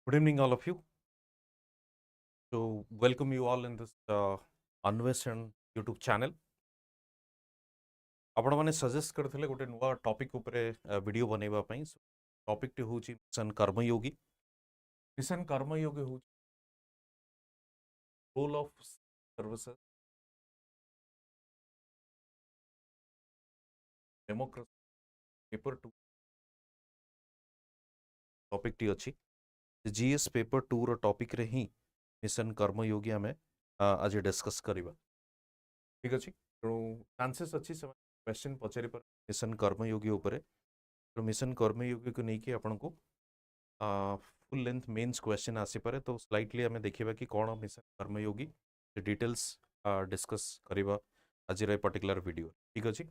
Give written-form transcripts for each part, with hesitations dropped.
Good evening, all of you. So, welcome you all in this Anveshan YouTube channel. आपण माने suggest करथिले गोटे नुवा टॉपिक ऊपर वीडियो बनेबा पई टॉपिक टी होची मिशन कर्मयोगी। मिशन कर्मयोगी हो role of services democracy paper 2 topic टी अछि जीएस पेपर 2 रो टॉपिक रे ही मिशन कर्मयोगी हमें आज डिस्कस करिबा। ठीक अछि तो चांसेस अछि से क्वेश्चन पचारि पर मिशन कर्मयोगी ऊपर तो मिशन कर्मयोगी को नहीं कि आपण को फुल लेंथ मेन्स क्वेश्चन आसीपे तो स्लाइटली आम देखा कि कौन मिशन कर्मयोगी डिटेल्स डिस्कस करवा आज पर्टिकुलर वीडियो। ठीक अच्छे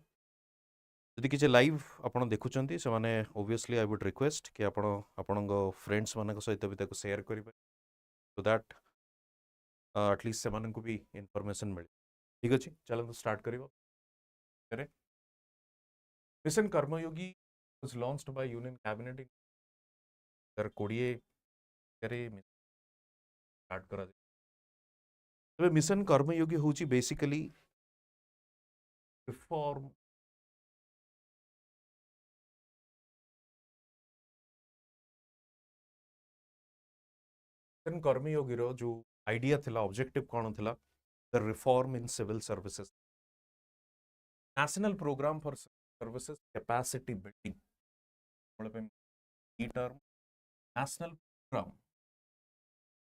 जदि किसी लाइव आपड़ देखुं से मैंने ओबियसली आई वुड रिक्वेस्ट कि आपण फ्रेंड्स मान सहित भी शेयर करेंगे सो दैट एटलिस्ट से भी इंफॉर्मेशन मिले। ठीक अच्छे चलो स्टार्ट कर mission Karmayogi was launched by union cabinet in 2020 start करा तबे मिशन कर्मयोगी होची बेसिकली रिफॉर्म मिशन कर्मयोगी रो जो आइडिया थिला ऑब्जेक्टिव कोन थिला the reform in civil services national programme for services capacity building मतलब ई term national programme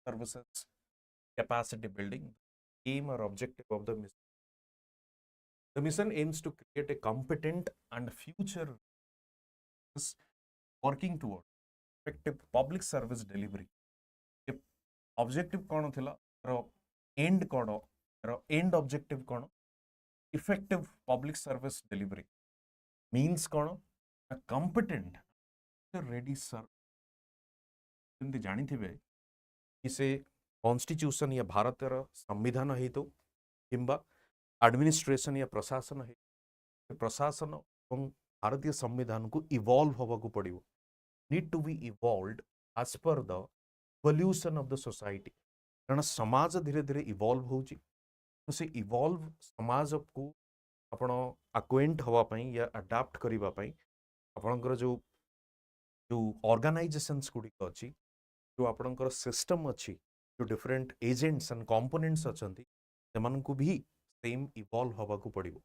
services capacity building aim or objective of the mission aims to create a competent and future working toward effective public service delivery objective कौन थिला and कौन and objective कौन effective public service delivery means कौन competent ready sir जानी थे कि से constitution या भारतर संविधान है तो किंबा एडमिनिस्ट्रेशन या प्रशासन है प्रशासन और भारतीय संविधान को इवॉल्व होगा को पड़ो need to be evolved as per the evolution of the society कारण समाज धीरे धीरे इवॉल्व होची तो से इवॉल्व समाज को आपण अक्वेंट हवा पई या अडाप्ट करिबा पई आपणकर जो जो ऑर्गेनाइजेशंस गुडिक अछि जो आपणकर सिस्टम अछि जो डिफरेंट एजेंट्स एंड कंपोनेंट्स अछंती सेमान को भी सेम इवॉल्व हवा को पड़िबो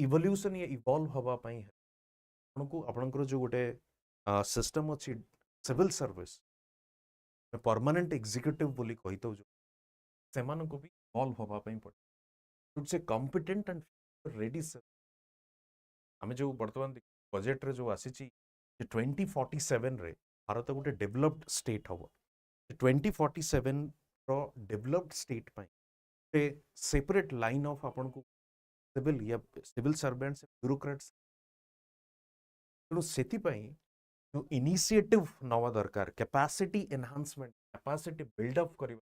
इवोल्यूशन या इवॉल्व हवा पई आपनको आपणकर जो गोटे सिस्टम अछि सिविल सर्विस परमानेंट एग्जीक्यूटिव बोली कहितो जो सेमान को भी इवॉल्व हवा पई पड़े से कॉम्पिटेंट एंड रेडी सर आमे जो वर्तमान बजेट रे जो आसी 2047 रे भारत गोटे डेवलप्ड स्टेट हम 2047 रो डेवलप्ड स्टेट पे सेपरेट लाइन ऑफ आपन को सिविल या सिविल सर्वेंट्स ब्यूरोक्रेट्स तेणु से जो इनिशिएटिव नवा दरकार कैपेसिटी एनहांसमेंट कैपेसिटी बिल्डअप करवा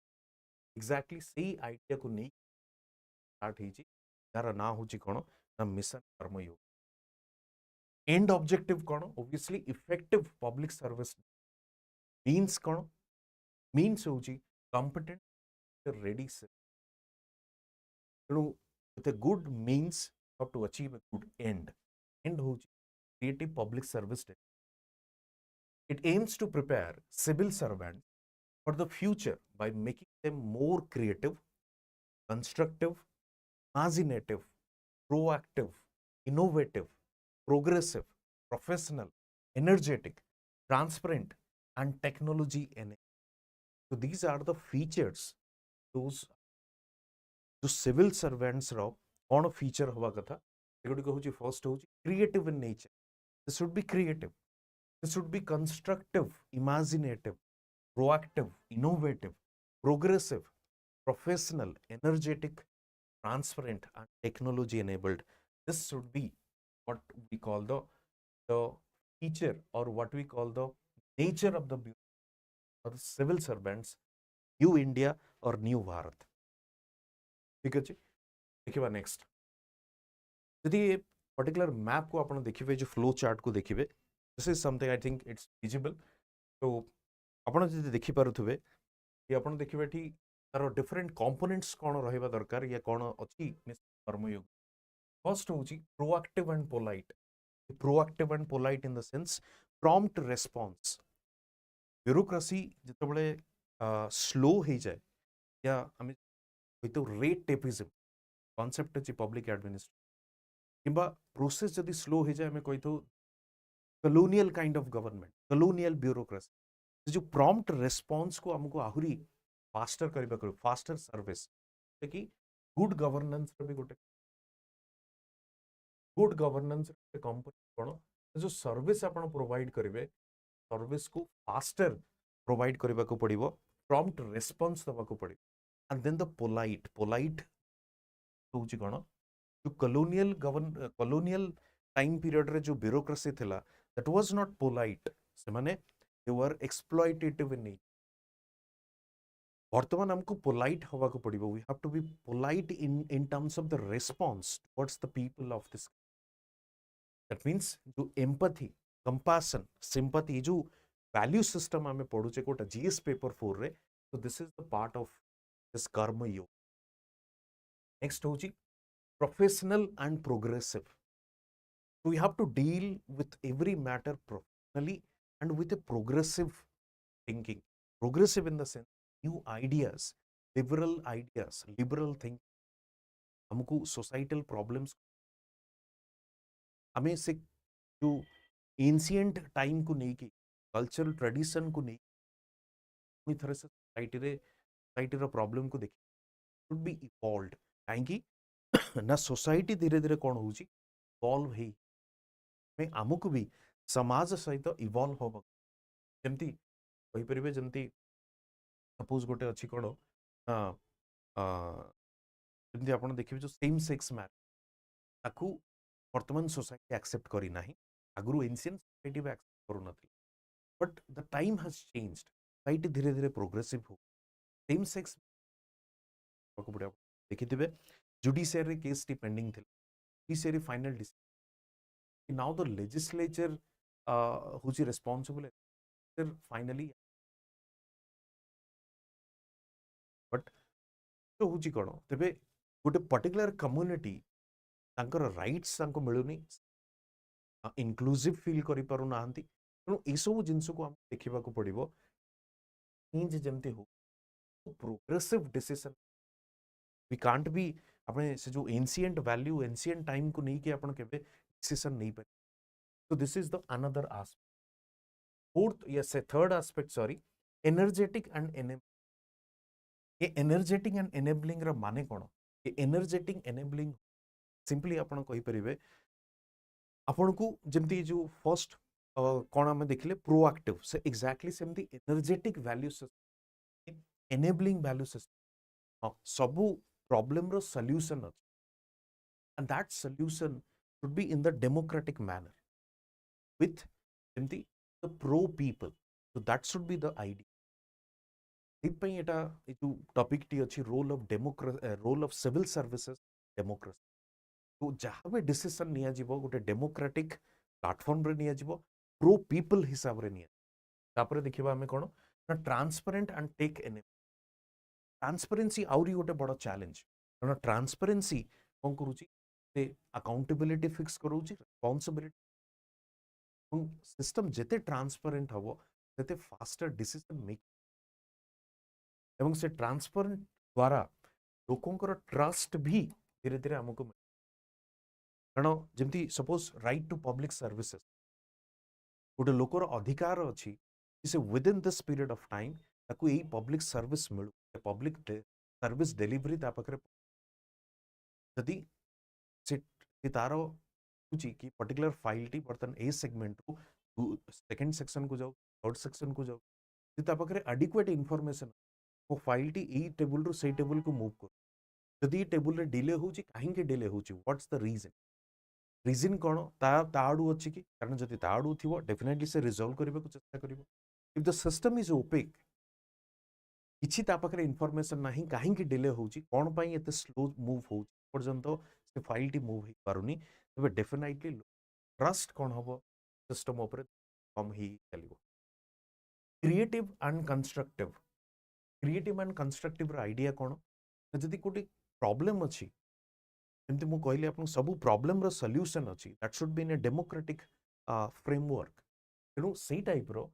एग्जैक्टली सही आइडिया को नहीं स्टार्ट होती यार ना हूँ कौन ना मिशन कर्मयोग एंड ऑब्जेक्टिव कौन obviously effective public service means कौन मीन्स होची कॉम्पिटेंट रेडी से तेणु with a good means how to achieve a good end होची creative public service it aims to prepare civil servants for the future by making them more creative constructive imaginative proactive innovative progressive professional energetic transparent and technology enabled. So these are the features those जो civil servants रो कौन feature हवा कथा एगुडी कहूची first होची creative in nature this should be creative this should be constructive imaginative proactive innovative progressive professional energetic transparent and technology enabled. This should be what we call the feature or what we call the nature of the or the civil servants new India or new Bharat. ठीक अच्छे देखिए next यदि particular map को आप देखिए जो flow chart को देखिए this is something I think it's visible तो आपण जदि देखि पारुथबे कि आपण देखिबे एठी तार डिफरेंट कंपोनेंट्स कोन रहइबा दरकार या कोन अछि कर्मयोग। फर्स्ट होची proactive and polite. Proactive and polite in the sense prompt response. Bureaucracy जितबळे स्लो हो जाए या आम तो रेट टेपिज्म कॉन्सेप्ट अच्छी पब्लिक एडमिनिस्ट्रेशन किंबा प्रोसेस जदि स्लो हो जाए आम कही तो colonial kind of government colonial bureaucracy जो प्रॉम्प्ट रेस्पॉन्स को हमको आहुरी फास्टर करबा को फास्टर सर्विस कि गुड गवर्नेंस भी गोटे गुड गवर्नेंस कंपनी कोन जो सर्विस आपण प्रोवाइड करेंगे सर्विस को फास्टर प्रोवाइड करने को पड़ो प्रॉम्प्ट रेस्पॉन्स दवा को पड़ो एंड देन द पोलाइट होची कोन जो कलोनियल टाइम पीरियड रे जो ब्यूरोक्रेसी थिला दैट वाज नॉट पोलाइट से माने दे वर एक्सप्लॉइटेटिव इन नेचर। वर्तमान हमको पोलाइट हवा को पड़ो we have to be polite in terms of the response towards the people of this that means जो एम्पैथी कंपैशन सिंपैथी जो वैल्यू सिस्टम आम पढ़ुचे कोटा जीएस पेपर 4 रे तो this is the part of this Karma Yoga. Next होची professional and progressive. So we have to deal with every matter professionally and with a progressive thinking. Progressive in the sense new ideas, liberal thinking. हमको societal problems हमें से जो ancient time को नहीं की cultural tradition को नहीं पूरी तरह से सोसाइटी रो प्रॉब्लम को देखि शुड बी इवॉल्व्ड काहेकि ना सोसाइटी धीरे धीरे कौन होची इवॉल्व हे में आमको भी समाज सहित इवॉल्व हो जमती कहि परिबे जमती सपोज गोटे अछि कोन जमती आपण देखिबे जो सेम सेक्स मैरिज ताकू वर्तमान सोसाइटी एक्सेप्ट करी नाही आगुरु एंशिएंट सोसाइटी भी एक्सेप्ट करू नथि but the time has changed society धीरे धीरे प्रोग्रेसिव हो सेम सेक्स को पड़े देखिथिबे जुडिशियरी केस टी पेंडिंग थिला judiciary final decision now the legislature who's responsible finally but तो हूँ कौन तेरे गोटे पर्टिकुलर कम्युनिटी तांकर राइट्स तांको मिलुनी इनक्लूसिव फील करि पारु नाहंती तेणु ए सब जिंस को हम देखा पड़ो चेंज जमती हो progressive decision we can't be अपने से जो एंशिएंट वैल्यू एंशिएंट टाइम को नहीं कि अपन केबे डिसीजन नहीं पाए तो this is the another aspect fourth yes third aspect sorry energetic and ये एनर्जेटिक एंड एनेबलिंग रा माने कोन ये एनर्जेटिक एनेबलिंग सिंपली आपण कहि परिबे आपण को जेमती जो फर्स्ट कोन हम देखले प्रोएक्टिव से एग्जैक्टली सेमती energetic value system enabling value system सबु प्रॉब्लम रो solution and that solution should be in the democratic manner with जेमती the pro people so that should be the idea एटा जो टॉपिक टी अच्छी role of civil services democracy तो जहाँ भी डिसीजन निया जीवो गोटे डेमोक्रेटिक प्लेटफॉर्म रे निया जीवो प्रो पीपल हिसाब रे निया तापर देखिबा हमें कोन ना transparent and take an transparency आउरी गोटे बड़ चैलेंज कारण ट्रांसपेरेंसी कोन करूची से अकाउंटेबिलिटी फिक्स करूची रिस्पांसिबिलिटी सिस्टम जेते ट्रांसपेरेंट हबो सेते फास्टर डिसीजन मेक एवं से ट्रांसपेरेंट द्वारा लोकंकर ट्रस्ट भी धीरे धीरे हमको कारण जमती suppose right to public services गोटे लोकर अधिकार अच्छी से within this period of time ताकू यही पब्लिक सर्विस मिलू पब्लिक सर्विस डिलीवरी ता पाखरे जदि से तार कि पर्टिकुलर फाइल टी बर्तन ए सेगमेंट रू सेकंड सेक्शन को जाऊ थर्ड सेक्शन को जाऊ ता पाखरे एडिक्वेट इन्फॉर्मेशन वो फाइल टी ए टेबल रू से टेबल को मूव कर जदि टेबल रे डिले होची काहे के डिले होची व्हाट्स द रीजन कौन ताड़ू अच्छी कि कारण जब ताड़ू थी डेफिनेटली से रिजल्व करने को चेष्टा कर if the system is opaque किसी पाखे इनफॉरमेशन ना कहीं डिले होची कौन पाई एते स्लो मूव हो पर्यंत से फाइल टी मूव हो पारुनी तबे डेफिनेटली ट्रस्ट कौन हम सिस्टम कम ही चलो क्रिएटिव एंड कंस्ट्रक्टिव आइडिया कौन जदि गोटे प्रॉब्लम अच्छी एमती मु कहली आपन सब प्रॉब्लम रो सॉल्यूशन अच्छी that should be in a democratic framework तेणु से टाइप रो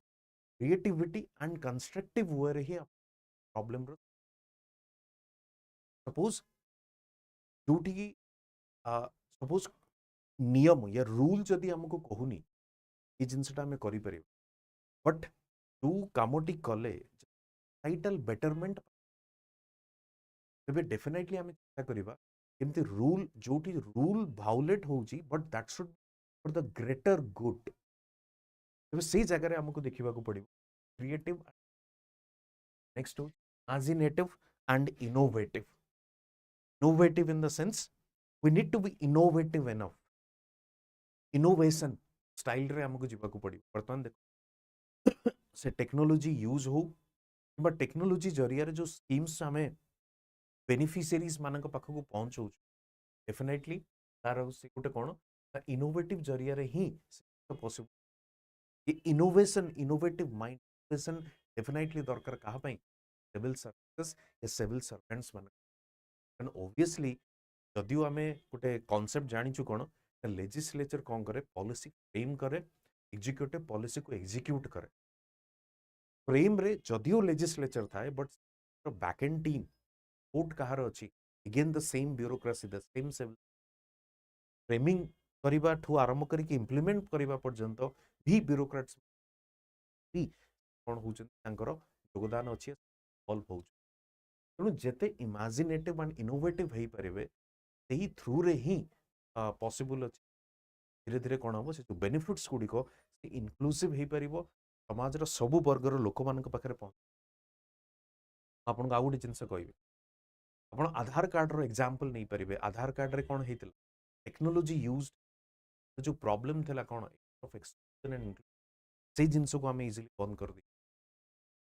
क्रिएटिविटी एंड कंस्ट्रक्टिव वे रे ही प्रॉब्लम रो सपोज जोटी की सपोज नियम या रूल जदि हमको कहूनी ये जिनसटा हमें करि परिबो बट जो कामटी कले टाइटल बेटरमेंट तेबे डेफिनेटली हमें चेष्टा करिबा केमती रूल जोटी रूल वायोलेट होउची but that should for the greater good तेबे से जगह रे हमको देखिबा को पड़िबो creative next imaginative and innovative in the sense we need to be innovative enough innovation style रे हमको जीवा को पड़िबो वर्तमान देखो से टेक्नोलॉजी यूज हो बट टेक्नोलॉजी जरिया रे जो स्कीम्स हमें बेनिफिशियरीज मानक पाखक पहुंचौ डेफिनेटली तार से गोटे कौन इनोवेटिव जरिया रे ही पॉसिबल ये इनोवेटिव माइंड इनोवेशन डेफिनेटली दरकार कहा पई सिविल सर्विसेज या सिविल सर्वेंट्स मान एंड ऑब्वियसली जदियो आमे गोटे कांसेप्ट जानिछु कोन लेजिस्लेचर कोन करे पॉलिसी फ्रेम करे एग्जीक्यूटिव पॉलिसी को एग्जीक्यूट करे फ्रेम रे जदियो लेजिस्लेचर थाए but back end team court कहार अछि again the same bureaucracy the same civil framing करिबा ठू आरंभ करी कि इंप्लीमेंट करिबा पर्यंत भी ब्यूरोक्रेट्स भी कोन होउछन तांकर योगदान अछि सॉल्व होउछ तेणु जेते इमेजिनेटिव एंड इनोवेटिव हेई परिबे सेही थ्रू रे ही पॉसिबल अछि धीरे धीरे कोन हो से जो बेनिफिट्स गुडी को से इंक्लूसिव हेई परिबो समाज रो सब वर्ग रो लोक मानक पाखरे पहुंच आपन आ गुडी जिंस कहबे आपन आधार कार्ड रो एग्जांपल नहीं परिबे आधार कार्ड रे कोन हेतिला टेक्नोलॉजी यूज्ड जो प्रॉब्लम थिला कोन ऑफ एक्सक्लूजन एंड से जिंस को हमें इजीली बंद कर दी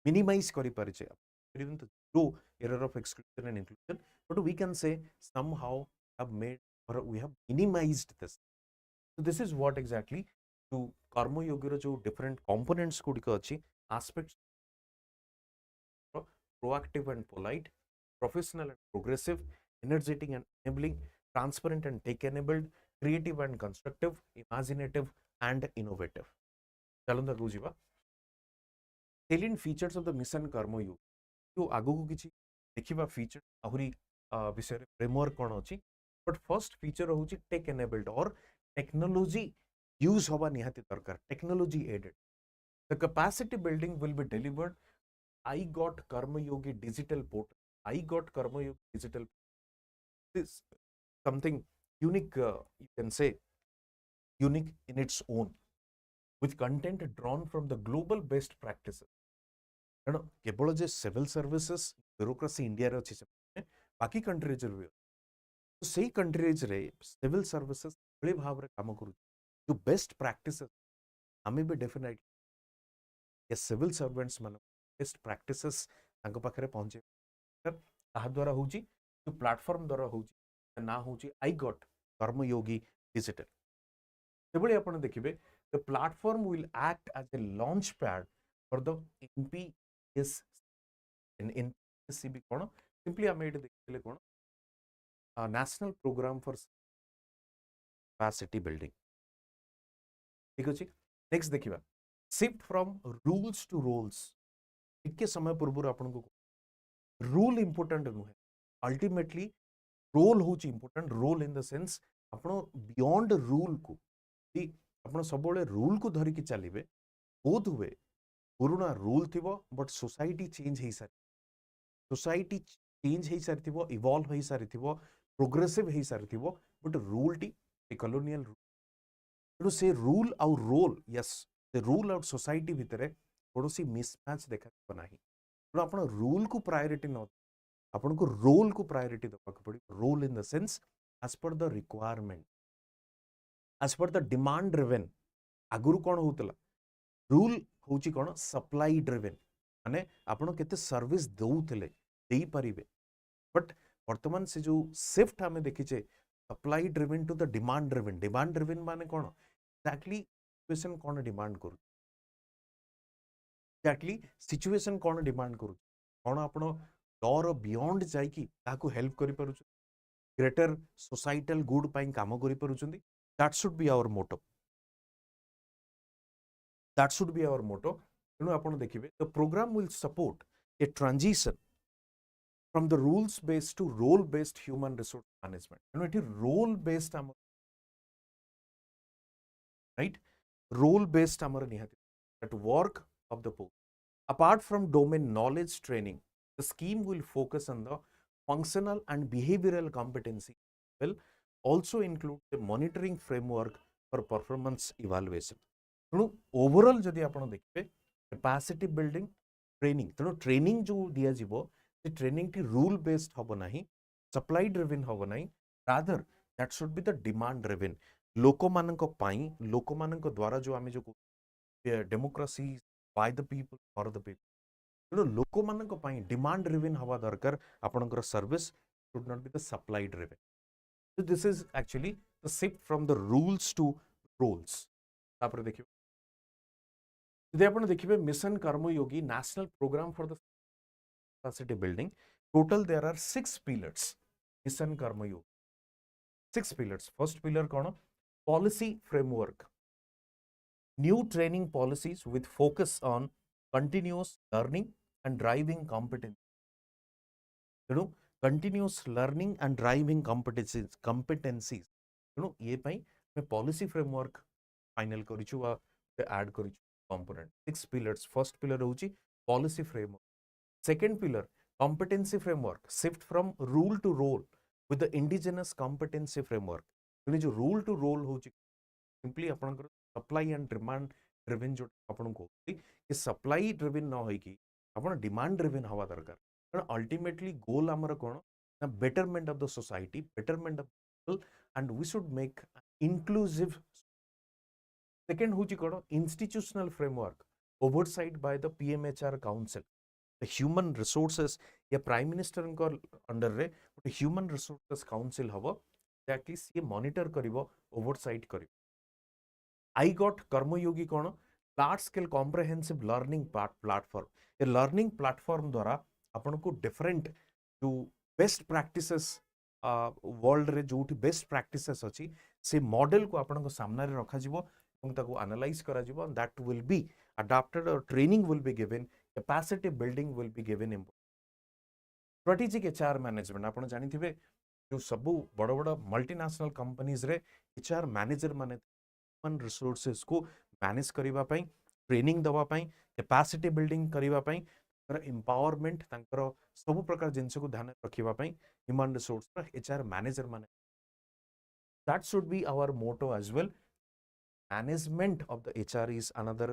मिनिमाइज करि परिचे even the zero error of exclusion and inclusion but we can say somehow have made or we have minimized this so this is what exactly to karma yogi ro jo different components gudik achi aspects proactive and polite professional and progressive energetic and enabling transparent and tech enabled creative and constructive imaginative and innovative चलो ना बुझिबा salient features of the mission karma yogi जो आगो को किछि देखिबा feature आहुरी विषय रे framework कोन अछि बट फर्स्ट फीचर होउछि टेक एनेबल्ड और टेक्नोलॉजी यूज होबा निहाती दरकार technology aided the capacity building will be delivered iGOT Karmayogi digital portal iGOT Karmayogi digital this something unique you can say unique in its own with content drawn from the global best practices कारण केवल जे civil services bureaucracy India रे अछि बाकी countries रे तो सेही countries रे civil services बड़े भाव रे काम करू जो बेस्ट प्रैक्टिसेस हमें भी डेफिनेटली ये सिविल सर्वेंट्स मान बेस्ट प्रैक्टिसेस तांको पाखरे पहुंचे ताहा द्वारा होउची जो प्लेटफॉर्म द्वारा होउची ना होउची आई गॉट कर्मयोगी डिजिटल सेबळे आपण देखिबे the platform will act as a launch pad for the MPS in NCB कोन सिंपली हम एटे देखले कोन national programme for capacity building ठीक अछि नेक्स्ट देखिबा shift from rules to roles इके समय पूर्व आपन को रूल इंपोर्टेंट नुहे अल्टीमेटली रोल होची important role in the sense आपन बियॉन्ड रूल को आपन सबले रूल को धरि कि चलिबे बोध हुए पुराना रूल थिबो बट सोसाइटी चेंज हे सारी सोसाइटी चेंज हो सारी इवॉल्व हो सारी प्रोग्रेसिव हो सारी but rule T colonial rule तेणु से रूल आउ रोल यस से रूल आउ सोसाइटी भितर कौन मिसमैच देखा ना तेणु आप रूल को प्रायोरिटी न आपन को रोल को प्रायोरिटी देवा पड़े role in the sense as per the requirement as per the demand driven आगुरी कौन होता रूल हूँ कौन सप्लाई ड्रिवेन माने आपन केते सर्विस दउथिले देई परिबे बट वर्तमान से जो शिफ्ट हमें देखिचे supply driven to the demand driven माने कोन एक्चुअली सिचुएशन कोन डिमांड करू एक्जाक्टली सिचुएशन कौन डिमांड करू कौन आपण डर बियॉन्ड जाइकी ताकू हेल्प करि परुछु ग्रेटर सोसाइटल गुड पाई काम करि परुछुंदी that should be our motto that should be our motto तेणु आपण देखिबे the programme will support a transition from the rules based to role based human resource management तेणु एठी रोल बेस्ड आम राइट रोल बेस्ड आमर निहाती that work of the post. Apart from domain knowledge training, the scheme will focus on the functional and behavioral competency. Will also include a monitoring framework for performance evaluation. ତେଣୁ overall ଯଦି ଆପଣ ଦେଖିବେ capacity building training ତେଣୁ training जो ଦିଆଯିବ ସେ ଟ୍ରେନିଂଟି rule based ହେବ ନାହିଁ ସପ୍ଲାଇ ଡ୍ରିଭିନ୍ ହେବ ନାହିଁ rather that should be the demand driven ଲୋକମାନଙ୍କ ପାଇଁ ଲୋକମାନଙ୍କ ଦ୍ୱାରା ଯେଉଁ ଆମେ ଯେଉଁ democracy by the people for the people तेणु लोक मानक पई डिमांड ड्रिवन हवा दरकार आपनकर service should not be the supply driven so this is actually the shift from the rules to roles तापर देखियो यदि आपण देखिबे mission Karmayogi national programme for the capacity building total there are 6 pillars mission Karmayogi 6 pillars first pillar cone policy framework new training policies with focus on continuous learning and driving competence. You know, continuous learning and driving competencies. You know, ये पाई मैं policy framework final करिछु वा add करिछु component. 6 pillars. First pillar होची policy framework. Second pillar competency framework. Shift from rule to role with the indigenous competency framework. ये जो rule to role होची simply आपनकर supply and demand driven जो आपन को कि सप्लाई ड्रिवन न होई कि आपन डिमांड ड्रिवन हवा दरकार कारण अल्टीमेटली गोल हमर कोन ना betterment of the society betterment of people and we should make inclusive second होची कोन institutional framework oversight by the PMHR council the human resources या प्राइम मिनिस्टर को अंडर रे ह्यूमन रिसोर्सेस काउंसिल हबो दैट इज ये मॉनिटर करिवो oversight करिवो I got कर्मयोगी कौन large scale comprehensive learning platform a learning platform द्वारा आपन को डिफरेंट जो बेस्ट प्रैक्टिसेस वर्ल्ड रे जो बेस्ट प्रैक्टिसेस अछि से मॉडल को आपन को सामने रे रखा जिवो এবং তাকু एनालाइज करा जिवो दैट विल बी अडॉप्टेड और training will be given capacity building will be given strategic HR management आपन जानि थिबे जो सब बड़ बड़ मल्टीनेशनल कंपनीज रे एचआर मैनेजर माने ह्यूमन रिसोर्सेस को मैनेज करिवा पई ट्रेनिंग दवा पई कैपेसिटी बिल्डिंग करिवा पई तर एम्पावरमेंट तांकर सब प्रकार जिंस को ध्यान रखिवा पई ह्यूमन रिसोर्स एचआर मैनेजर माने that should be our motto as well management of the HR is another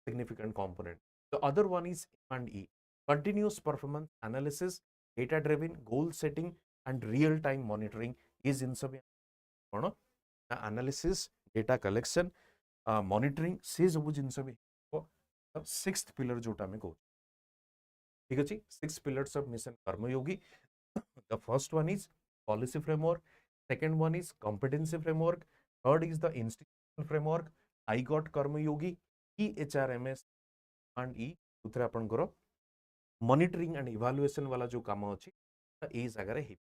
significant component. The other one is M&E, continuous performance analysis, data driven goal setting and real time monitoring is in सब कौन analysis data collection monitoring से सब जिनस भी sixth pillar जोटा में को ठीक अछि six pillars of mission Karmayogi the first one is policy framework second one is competency framework third is the institutional framework iGOT Karmayogi EHRMS and ई उतरे अपन करो मॉनिटरिंग एंड इवैल्यूएशन वाला जो काम अछि ए जगह रे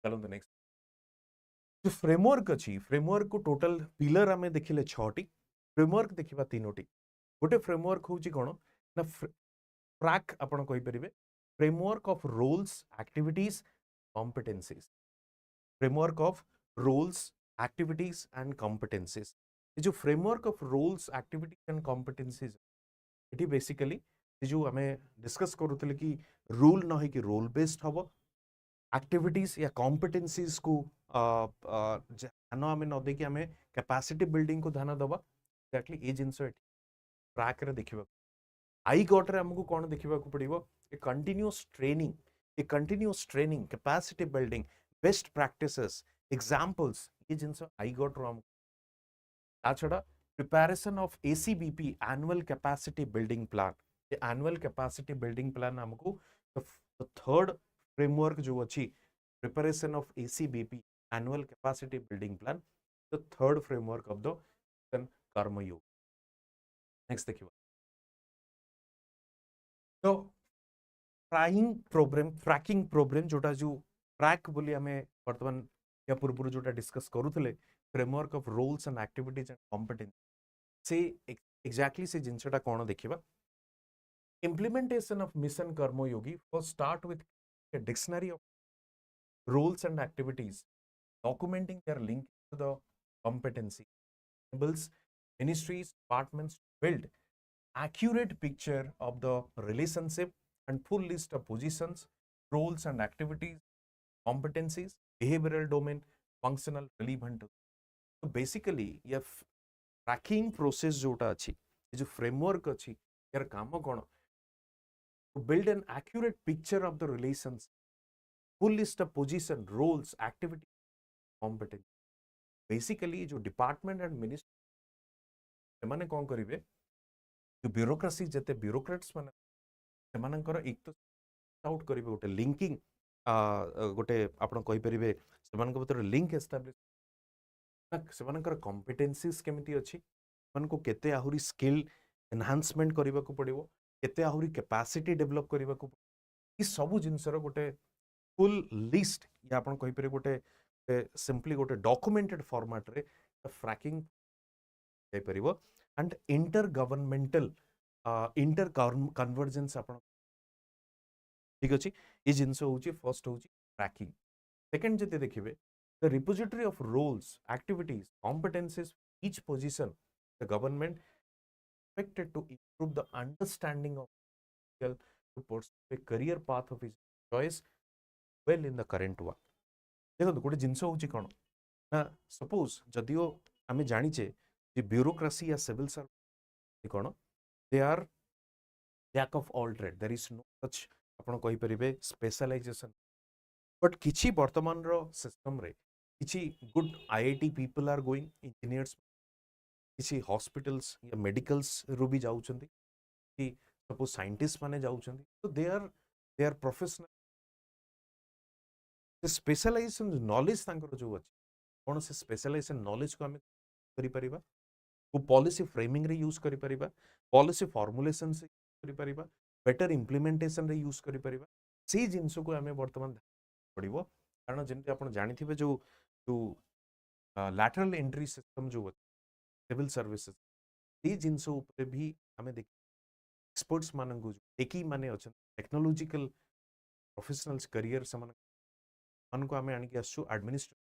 चलो द नेक्स्ट जो फ्रेमवर्क अच्छी फ्रेमवर्क को टोटल पिलर आम देखिले 6टी फ्रेमवर्क देखा 3टी गोटे फ्रेमवर्क हूँ कौन ना फ्रैक आपन कहि परिबे framework of roles activities competencies framework of roles activities and competencies ये जो framework of roles activities and competencies ये बेसिकली जो आम डिस्कस करूँ कि रूल न हो कि रोल बेस्ड हम एक्टिविटीज या कॉम्पिटेंसीज को ध्यान आम न देकी आम कैपेसिटी बिल्डिंग को ध्यान दबा एक्जाक्टली ये जिनस ट्रैक रे देखिबा आई गॉट रे हमको कौन देखा पड़ो ए continuous training capacity building best practices examples ये जिनस आई गॉट रो हमको छड़ा preparation of ACBP annual capacity building plan ये एनुअल कैपेसिटी बिल्डिंग प्लान हमको थर्ड फ्रेमवर्क जो अच्छी preparation of ACBP annual capacity building plan the third framework of the कर्मयोग next देखिए तो ट्रैकिंग प्रोग्राम जोटा जो ट्रैक बोली हमें वर्तमान या पूर्व जोटा डिस्कस करूले framework of roles and activities and competence से एग्जैक्टली से जिनसटा कौन देखिबा implementation of mission Karmayogi first start with a dictionary of roles and activities documenting their link to the competency enables ministries departments to build accurate picture of the relationship and full list of positions roles and activities competencies behavioral domain functional relevant तो basically ये trekking process जोटा अच्छी ये जो framework अच्छी यार काम कौन to build an accurate picture of the relations, full list of position, roles, activity, competence. Basically, जो डिपार्टमेंट एंड मिनिस्ट्री ସେମାନେ କଣ କରିବେ जो ब्यूरोक्रेसी जते ब्यूरोक्रेट्स माने ସେମାନଙ୍କର एक तो आउट करिवे गोटे लिंकिंग गोटे आपण कहि परिबे ସେମାନଙ୍କ ଭିତରେ लिंक एस्टाब्लिश ସେମାନଙ୍କର କମ୍ପିटेंसीज केमिति अछि ସେମାନଙ୍କୁ केते आहुरी स्किल एनहांसमेंट କରିବାକୁ पड़िबो केते आहुरी कैपेसिटी डेवलप କରିବାକୁ ई सब जिनसर गोटे फुल लिस्ट या आपण कहि परिबे गोटे सिंपली गोटे डॉक्यूमेंटेड फॉर्मेट रे फ्रैकिंग जाय परिबो and inter governmental inter convergence आपण ठीक अछि ई जिंस होची फर्स्ट होची ट्रैकिंग सेकंड जते देखिबे the repository of roles activities competencies each position the government expected to improve the understanding of people to pursue a career path of his choice well in the current one देखो गोटे जिनस होची कोन ना suppose जदियो आमे जानिचे जे bureaucracy या civil service कोन they are jack of all trade there is no such आपण कहि परिबे स्पेशलाइजेशन बट किछि वर्तमान रो सिस्टम रे किछि good IIT people are going engineers किछि हॉस्पिटल्स या मेडिकल्स रो भी जाउछंती कि सपोज साइंटिस्ट माने जाउछंती तो they are professional specialization knowledge तांकर जो अछि कोन से स्पेशलाइजेशन नॉलेज को हमें करि परिबा को पॉलिसी फ्रेमिंग रे यूज करि परिबा पॉलिसी फॉर्मुलेशन से करि परिबा बेटर इंप्लीमेंटेशन रे यूज करि परिबा से जिंस को हमें वर्तमान पड़िबो कारण जेंति आपण जानिथिबे जो जो लैटरल एंट्री सिस्टम जो सिविल सर्विसेज से जिंस ऊपर भी हमें देख एक्सपर्ट्स मानंगु टेकी माने अछन टेक्नोलॉजिकल प्रोफेशनल्स करियर समान मानको हमें आनि के आसु एडमिनिस्ट्रेशन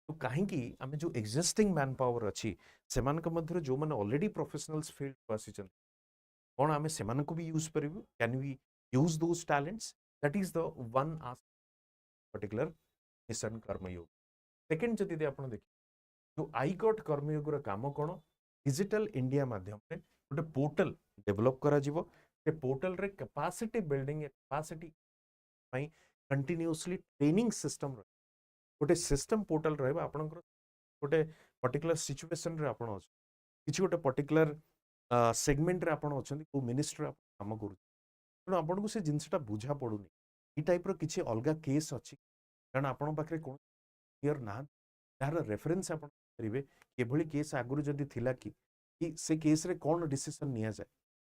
तो कहीं आम जो एक्जिस्टिंग मैन पावर अच्छी से मध्य जो मैंने ऑलरेडी प्रोफेशनल्स फील्ड को आसी कौन आम से भी यूज करूँ can we use those talents that is the one ask particular mission Karmayog second जदि आप देखिए जो आई गॉट कर्मयोग काम कौन डिजिटल इंडिया माध्यम गोटे पोर्टल डेवलप करा पोर्टल रे capacity building capacity continuously training system गोटे सिस्टम पोर्टल रहा आपंकर गोटे पर्टिकुलर सिचुएशन रे आपण अछि किछि गोटे पर्टिकुलर सेगमेंट रे आपण अछंती को मिनिस्टर काम करू तेणु आपन को से जिनसटा बुझा पड़ुनी ई टाइप रो किछि अलगा केस अछि कारण आपण पाखरे कोन क्लियर ना तार रेफरेंस आपण करिवे केभली केस आगुरु जदी थिला कि से केस रे कोन डिसीजन निया जाय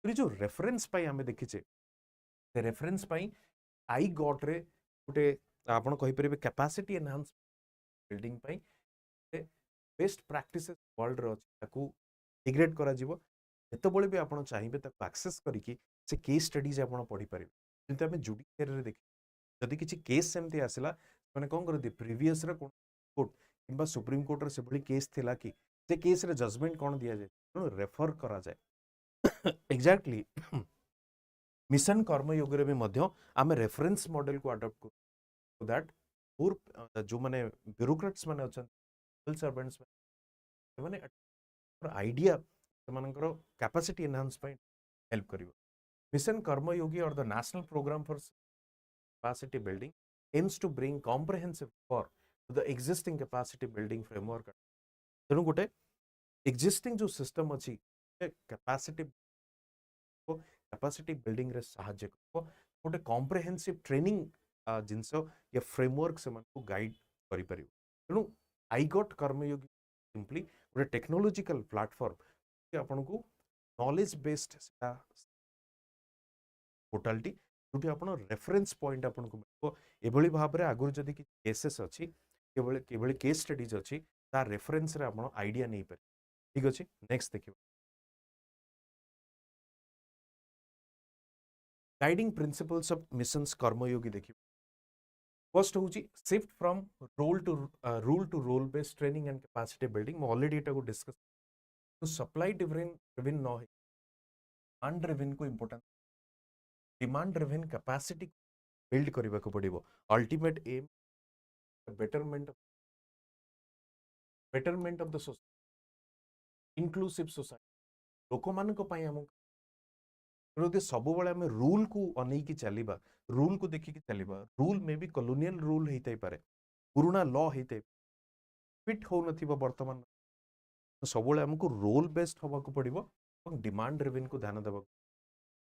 तो जो रेफरेंस पाई हमें देखिछे से रेफरेंस पाई आई गॉट रे गोटे आपण कहि परिबे कैपेसिटी एनहांस बिल्डिंग पाई बेस्ट प्रैक्टिसेस वर्ल्ड रो ताकू इंटीग्रेट करा जीवो जेतबळे भी आपण चाहिबे ताकू एक्सेस करिकि से केस स्टडीज आपण पढी परिबे किंतु हमें जुडिशियरी रे देखि जदि किछि केस सेमति आसिला माने कोन करदि प्रीवियस रे कोर्ट किंबा सुप्रीम कोर्ट रे सेभली केस थिला कि से केस रे जजमेंट कोन दिया जाय तो रेफर करा जाय एग्जैक्टली मिशन कर्मयोग रे भी मध्य आमे रेफरेंस मॉडल को अडॉप्ट करू सो दैट और जो माने ब्यूरोक्रेट्स माने अछन सिविल सर्वेंट्स माने आइडिया सेमानकर कैपेसिटी एनहांस पय हेल्प करिवो मिशन कर्मयोगी और the national programme for capacity building aims to bring comprehensive for to the existing capacity building framework तेणु गोटे existing जो सिस्टम अछि कैपेसिटी को कैपेसिटी बिल्डिंग रे सहाय्य करबो गोटे कॉम्प्रिहेंसिव ट्रेनिंग जिंस या फ्रेमवर्क से मन को गाइड करि परिबो तेणु आई गॉट कर्मयोगी सिंपली गोटे टेक्नोलॉजिकल प्लेटफॉर्म कि आपन को नॉलेज बेस्ड पोर्टालटी जोटी आपण रेफरेंस पॉइंट आपन को मिलबो एभली भाव रे आगुर जदी कि केसेस अछि केवल केस स्टडीज अछि ता रेफरेंस रे आपण आईडिया नै पर ठीक अछि नेक्स्ट देखिबो guiding principles of missions Karmayogi देखिबो फर्स्ट होची shift from rule to role based training and capacity building मैं ऑलरेडी एटा को डिस्कस तो सप्लाई ड्रिवन न है डिमांड ड्रिवन को importance demand driven capacity build करबा को पड़िबो ultimate aim betterment of the society inclusive society लोक मान को पई हम यदि सब बेले आम रूल को अनेक चलवा रूल को देखिकी चलवा रूल मे भी कॉलोनियल रूल होता पारे पुराना लॉ होता फिट हो वर्तमान सब आमको रोल बेस्ड हवा को पड़ो डिमांड ड्रिवन को ध्यान देवा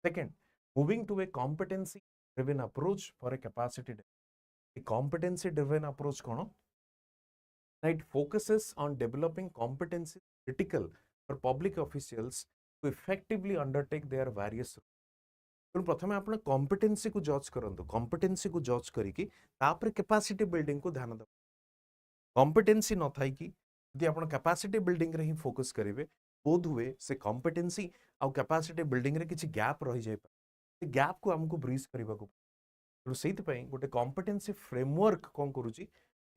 second moving to a competency driven approach for a capacity competency driven approach कौन it focuses on developing competency critical for public officials to effectively undertake their various तेणु प्रथम आप कॉम्पिटेंसी को जज करंतु कॉम्पिटेंसी को जज करिकी तापर कैपेसिटी बिल्डिंग को ध्यान देव कॉम्पिटेंसी न थाई कि यदि आप कैपेसिटी बिल्डिंग रे ही फोकस करेंगे बोध हुए से कॉम्पिटेंसी आउ कैपेसिटी बिल्डिंग रे किछि गैप रही जाय से गैप को हमको ब्रीज करबा को तेणु सेति पई गोटे कॉम्पिटेंसी फ्रेमवर्क कोन करूची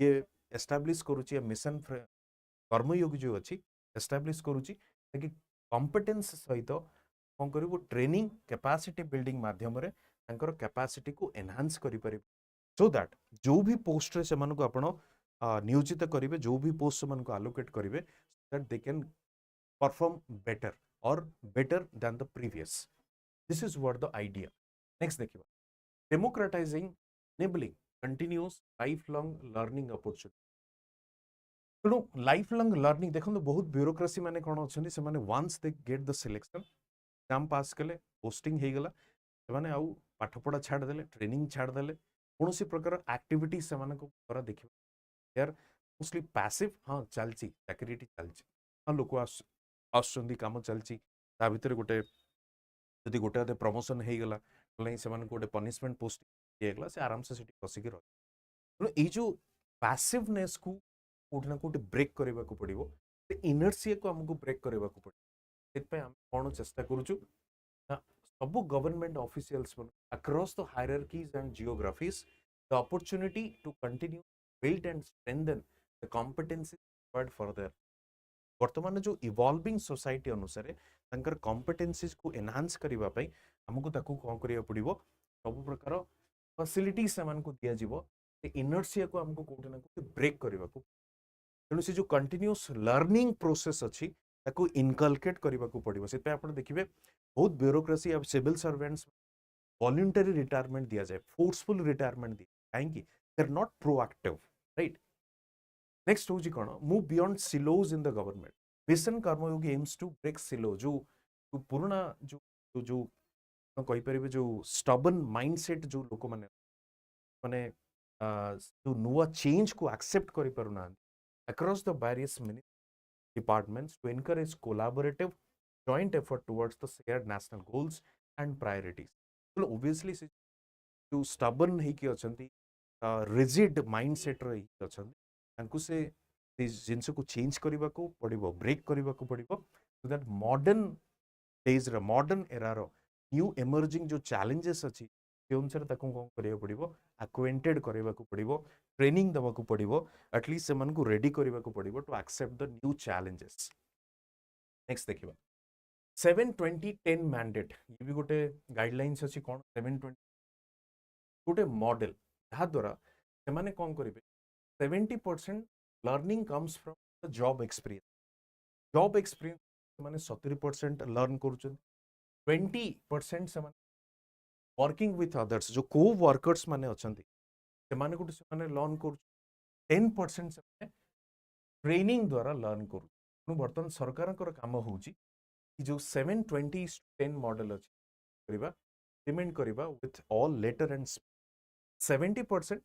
ये एस्टाब्लिश करूची मिशन कर्मयोगी जो अच्छी एस्टाब्लिश करूची ताकि कॉम्पिटेंस सहित कौन करू ट्रेनिंग कैपेसिटी बिल्डिंग माध्यम रे तांकर कैपेसिटी को एनहांस करि परिबे सो दैट जो भी पोस्ट रे सेमान को आपण नियोजित करिवे जो भी पोस्ट सेमान को एलोकेट करिवे that they can perform better और better than the previous this is what the idea next देखिबा democratising enabling continuous lifelong learning opportunity तेणु लाइफ लॉन्ग लर्निंग देखो बहुत ब्यूरोक्रेसी माने कौन अच्छा से once they get the selection exam pass कले पोस्टिंग हो गला से आउ पाठपढ़ा छाड़देले ट्रेनिंग छाड़देले कौन सी प्रकार एक्टिविटी से द्वारा देखिए यार मोस्टली पैसिव हाँ चलती चाकरी चलती हाँ लोक आम चलती भितर गोटे जदि गोटे गोटे प्रमोशन हो गला से गोटे पनिशमेंट पोस्ट दिगला से आराम से बसिक रही जो पैसिवनेस को कौट ना कौट ब्रेक करने को पड़ो इनर्सिया को आमको ब्रेक करने को पड़ो कौन चेष्टा करुचु सब government officials across the hierarchies and geographies the opportunity to continue build and strengthen the competency required further वर्तमान जो इवॉल्विंग सोसाइटी अनुसार तंकर कॉम्पिटेंसीज को एनहांस करबा पई हमको ताकू कोन करिया पड़िबो सब प्रकार फैसिलिटी सेमान को दिया जीवो इनर्सिया को हमको कोट ना को ब्रेक करबा को तेणु से जो कंटिन्यूअस लर्निंग प्रोसेस अच्छी ताको इनकलकेट करबा को पड़िबो से पे आपण देखिबे बहुत ब्यूरोक्रेसी अब सिविल सर्वेंट्स वॉलंटरी रिटायरमेंट दिया जाए फोर्सफुल रिटायरमेंट दिया काहे कि they are not proactive right next होजी कोन move beyond silos in the government mission Karmayogi aims to break silo जो पुराना जो कहि परिबे जो स्टबन माइंडसेट जो लोक माने जो नुआ चेंज को एक्सेप्ट करि परुना across the various departments to encourage collaborative joint effort towards the shared national goals and priorities. So obviously जो stubborn है कि अचंती rigid mindset रही अचंती तांकु से जिनसे को चेंज करबा को पड़िबो ब्रेक करबा को पड़िबो so that modern days रे modern era रो new emerging जो challenges अछि से अनुसार ताकु कोन करिया पड़िबो acquainted करबा को पड़िबो ट्रेनिंग दवा को पड़िबो एटलीस्ट से मन को रेडी करबा को पड़िबो to accept the new challenges next देखिबा 7-20-10 मैंडेट ये भी गोटे गाइडलाइंस अछि कोन 7-20 गोटे मॉडल जहा द्वारा से माने कोन करिवे 70% learning comes from the job experience माने 70% लर्न करूछन 20% से माने वर्किंग विथ अदर्स जो को वर्कर्स माने अछंती से माने गोटे से माने लर्न करू 10% से ट्रेनिंग द्वारा लर्न करू बर्तमान सरकार काम होची जो 7-20-10 मॉडल अछि करिबा इम्प्लीमेंट करिबा with all letter and 70%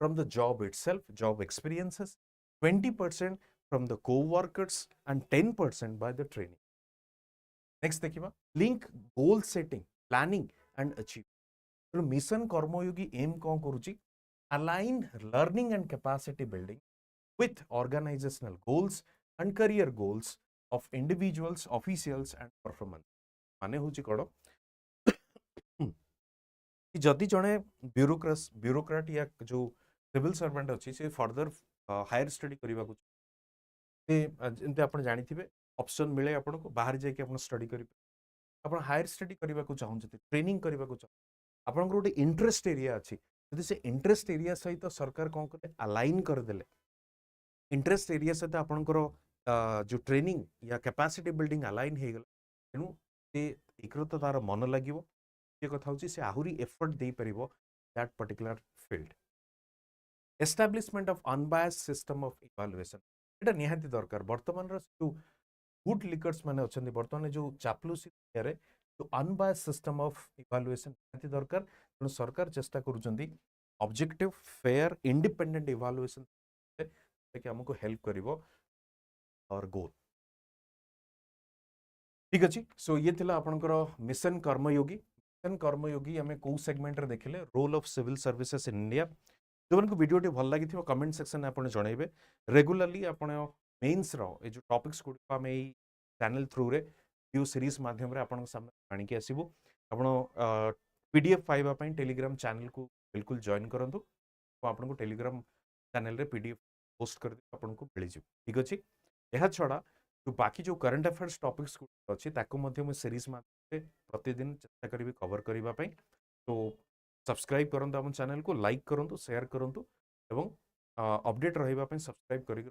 from the job itself job experiences 20% from the co-workers and 10% by the training next देखिबा link goal setting planning and achieve ତେଣୁ ମିଶନ କର୍ମयोगी ଏମ୍ କ'ଣ କରୁଛି? align learning and capacity building with organizational goals and career goals of individuals, officials and performance. माने होची कड़ो जदि जड़े ब्यूरोक्राट या जो सिविल सर्वेंट अच्छी से फर्दर हायर स्टडी करने को जमी आप जानी ऑप्शन मिले आपन को बाहर जाकि स्टडी करें आप हायर स्टडी करने को चाहते ट्रेनिंग करने को चाहते आपन गोटे इंटरेस्ट एरिया अच्छी जदि से इंटरेस्ट एरिया सहित सरकार कौन करें अलाइन करदे इंटरेस्ट एरिया सहित आपंकर जो ट्रेनिंग या कैपेसिटी बिल्डिंग अलाइन हो गला तेणु से एक तो तार मन लगे ये कथा हूँ से आहरी एफर्ट दे पार that particular field establishment of unbiased system of evaluation एटा निहाती दरकार वर्तमान जो गुड लिकर्स माने अच्छे बर्तमान जो चापलूसी जो अनबायस्ड सिस्टम ऑफ इवालुएशन निहाती दरकार तेणु सरकार चेष्टा करुँच ऑब्जेक्टिव फेयर इंडिपेंडेंट इवालुएशन कि हमको हेल्प करिवो और गोल ठीक अच्छी सो ये थिला आपनकर मिशन कर्मयोगी हमें को सेगमेंट रे देखिले role of civil services in India जो मन को वीडियो टी भल लागि थिबो कमेंट सेक्शन में आपन जणैबे रेगुलरली आपन मेंस रो ए जो टॉपिक्स को हम ए चैनल थ्रू रे वीडियो सीरीज माध्यम रे आपन सामने आनी के आसीबो आपन पीडीएफ पाइबा पई टेलीग्राम चैनल को बिल्कुल जॉइन करंतु तो आपन को टेलीग्राम चैनल रे पीडीएफ पोस्ट कर आपन को मिल जिवो ठीक अछि यह छड़ा जो बाकी जो करंट अफेयर्स टॉपिक्स अच्छी ताको मध्य मैं सीरीज माध्यम प्रतिदिन चेष्टा करी कवर करबा पई तो सब्सक्राइब करंतु हम चैनल को लाइक करंतु शेयर करंतु एवं अपडेट रहिबा पई सब्सक्राइब करी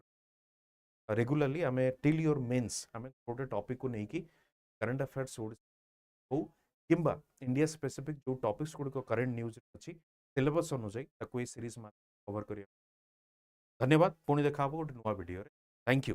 रेगुलरली आमे टिल योर मेंस आमे गोटे टॉपिक को नहीं कि करंट अफेयर्स हो किंबा इंडिया स्पेसिफिक जो टॉपिक्स गुड़िक करंट न्यूज अच्छी सिलेबस अनुसार ताको ए सीरीज कवर करिया धन्यवाद पुणी देखा गोटे नुआ वीडियो थैंक यू।